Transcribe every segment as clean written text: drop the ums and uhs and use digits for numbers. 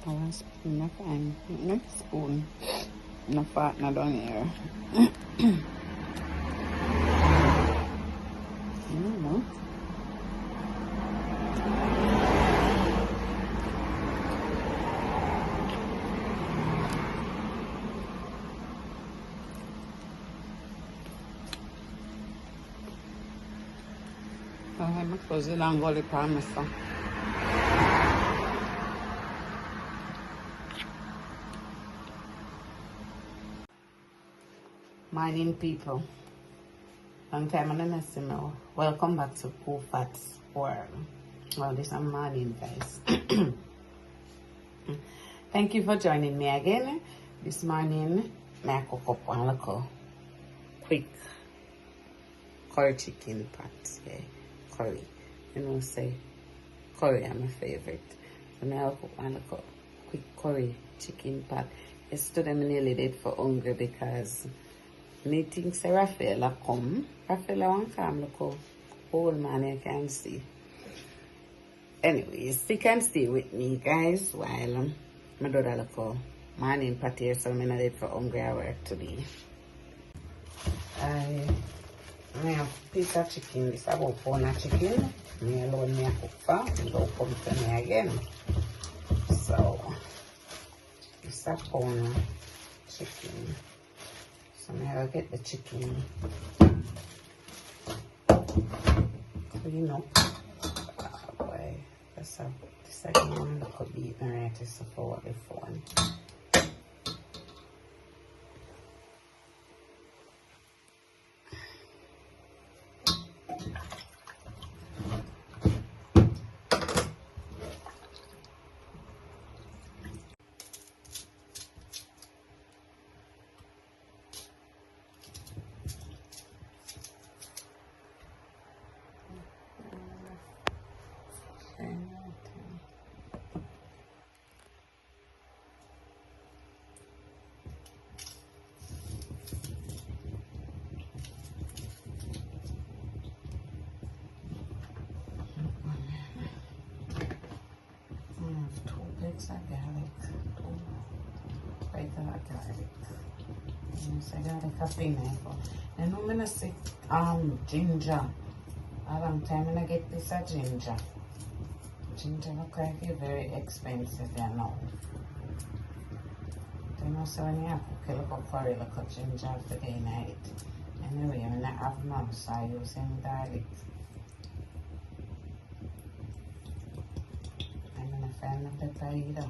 One spoon, not fine. Next spoon, no fat, not down here. No. I'm closing down the parmesan. Morning, people. Long time I don't see me. Welcome back to Cool Fats World. Well, this is morning, guys. Thank you for joining me again. This morning, I cook up one little quick curry chicken pot. Yeah, curry. You know, say curry is my favorite. So I cook one little quick curry chicken pot. Yesterday, I nearly did for hungry because me think say Rafaela come. Rafaela won't come, look old man you can see. Anyways, you can stay with me guys while I do that little morning party, so I'm not did for hungry hour today. I have a piece of chicken, this is about pound of chicken. Me alone me a cook for, it will come to me again. So this is a pound of chicken. So now I'll get the chicken clean up. Oh boy, that's a the second one that could be eaten right is for what the phone. Of garlic, regular garlic. Yes, I got a coffee knife. And I'm gonna say ginger. A long time when I get this ginger. Ginger look like it's very expensive, you know. You know, so when you have to cook a curry, look at ginger for the night. Anyway, when I have none, so I use garlic. And the pepper either.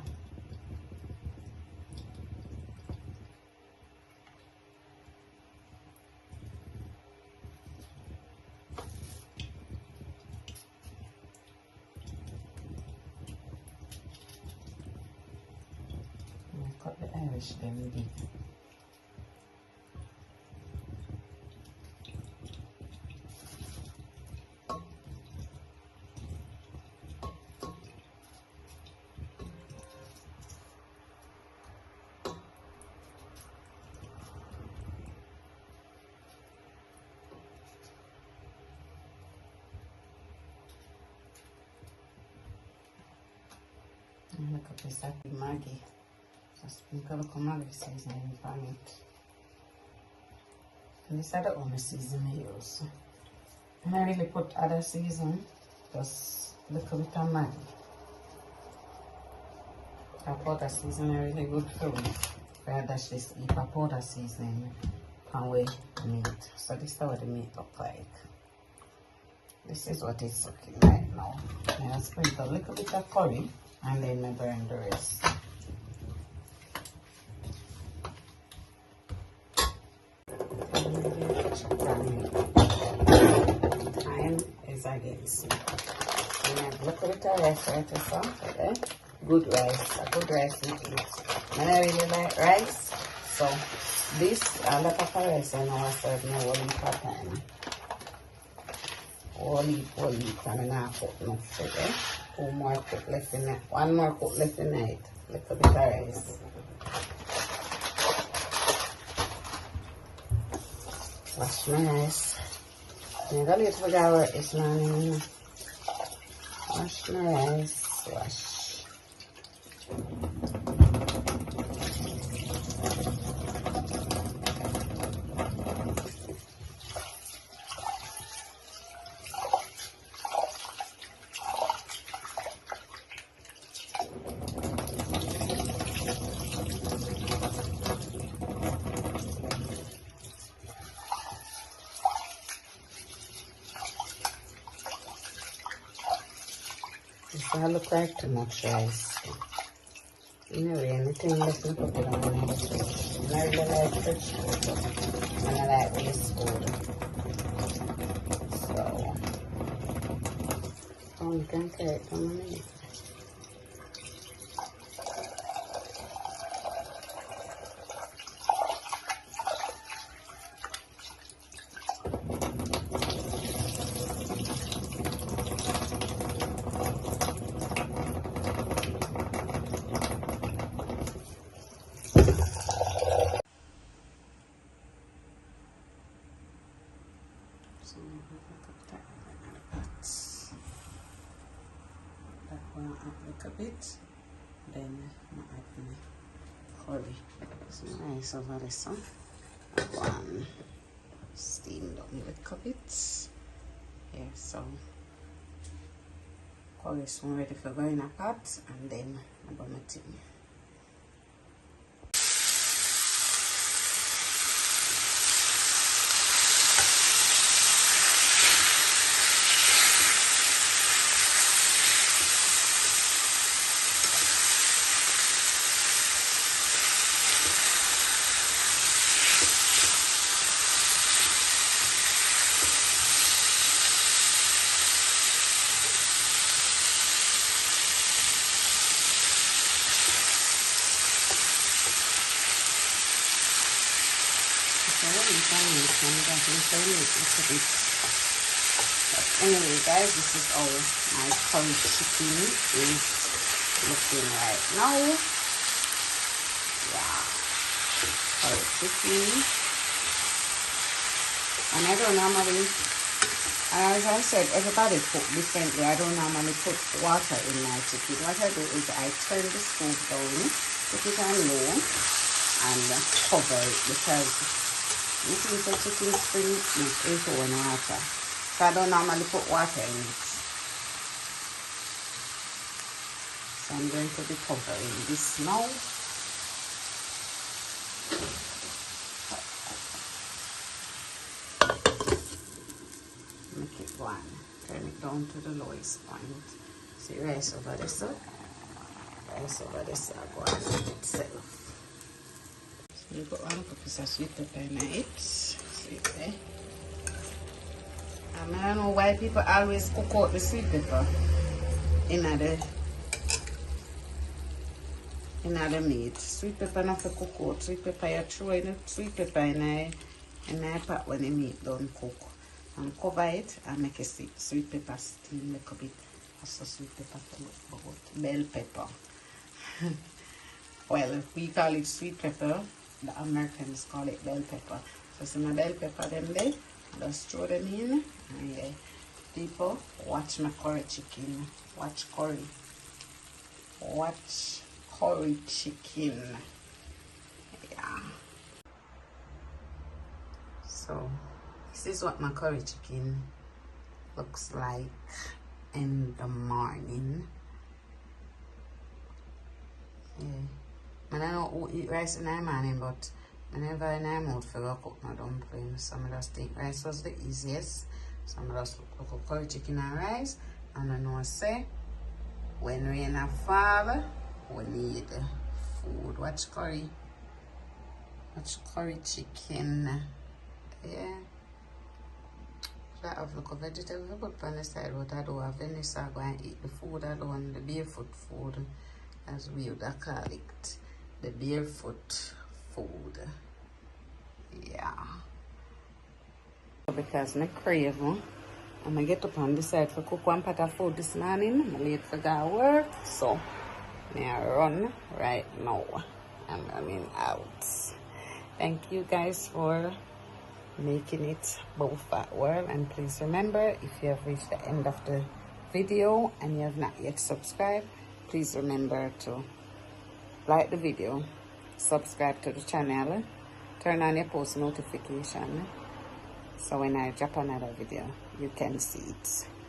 I cut the Irish them deep. Look at this happy Maggie. So sprinkle a Maggie seasoning on it. And this is the only seasoning I use. And I really put other season, just a little bit of Maggie. A powder seasoning is really good for me. If I dash this heap of powder seasoning on way meat. So this is what the meat look like. This is what it's looking right now. I'll sprinkle a little bit of curry. And then I burn the rest. Time is against me. And I look at the rice right or okay? Good rice. A good rice you eat. And I really like rice. So this a lot of rice I know I serve me whole heap of time. Whole heap and I put no sugar. One more cook left in night. Little bit of rice. Wash my rice. I'm gonna leave for the hour this morning. Wash my rice. Wash. I look like too much rice. Anyway, anything left me put it on another fish. And I really like fresh food. And I like this food. So, you can carry it on a minute. So I'm going to put that in the pot. That one up a little bit. Then I'm add my curry. So nice over this one. One steamed up a little bit. Yeah, so curry is ready for going in a pot, and then I'm going to tea. Anyway guys, this is how my curry chicken is looking right now. Yeah, curry chicken. And I don't normally, as I said, everybody cook differently. I don't normally put water in my chicken. What I do is I turn the stove down, put it on low, and cover it, because you think the chicken spring is into one water. So I don't normally put water in it. So I'm going to be covering this now. Make it one. Turn it down to the lowest point. See rice over this up. Rice over this up. Go on itself. You got one piece of sweet pepper in it. Sweet pepper. I don't know why people always cook out the sweet pepper in the meat. Sweet pepper not for cook out. Sweet pepper you throw in the sweet pepper in a pot when the meat don't cook. And cover it and make a sweet pepper steam a little bit. Also sweet pepper to look about. Bell pepper. Well, we call it sweet pepper. The Americans call it bell pepper. So some my bell pepper them there. Just throw them in. And yeah, people, watch my curry chicken. Watch curry. Watch curry chicken. Yeah. So this is what my curry chicken looks like in the morning. Yeah. I don't eat rice in the morning, but whenever I'm out for a cook my dumplings, so I just think rice was the easiest. So I just cook curry chicken and rice. And I know say when rain fall, we need food. Watch curry. Watch curry chicken. Yeah. I have look of vegetable put on the side, but I don't have any, so I go and eat the food alone, the barefoot food, as we would call it. The barefoot food. Yeah. Because I crave, I'm gonna get up on the side for cook one pot of food this morning. I'm late for go work, so I run right now. I'm running out. Thank you guys for making it both that well, and please remember, if you have reached the end of the video and you have not yet subscribed, please remember to like the video, subscribe to the channel, turn on your post notification, so when I drop another video you can see it.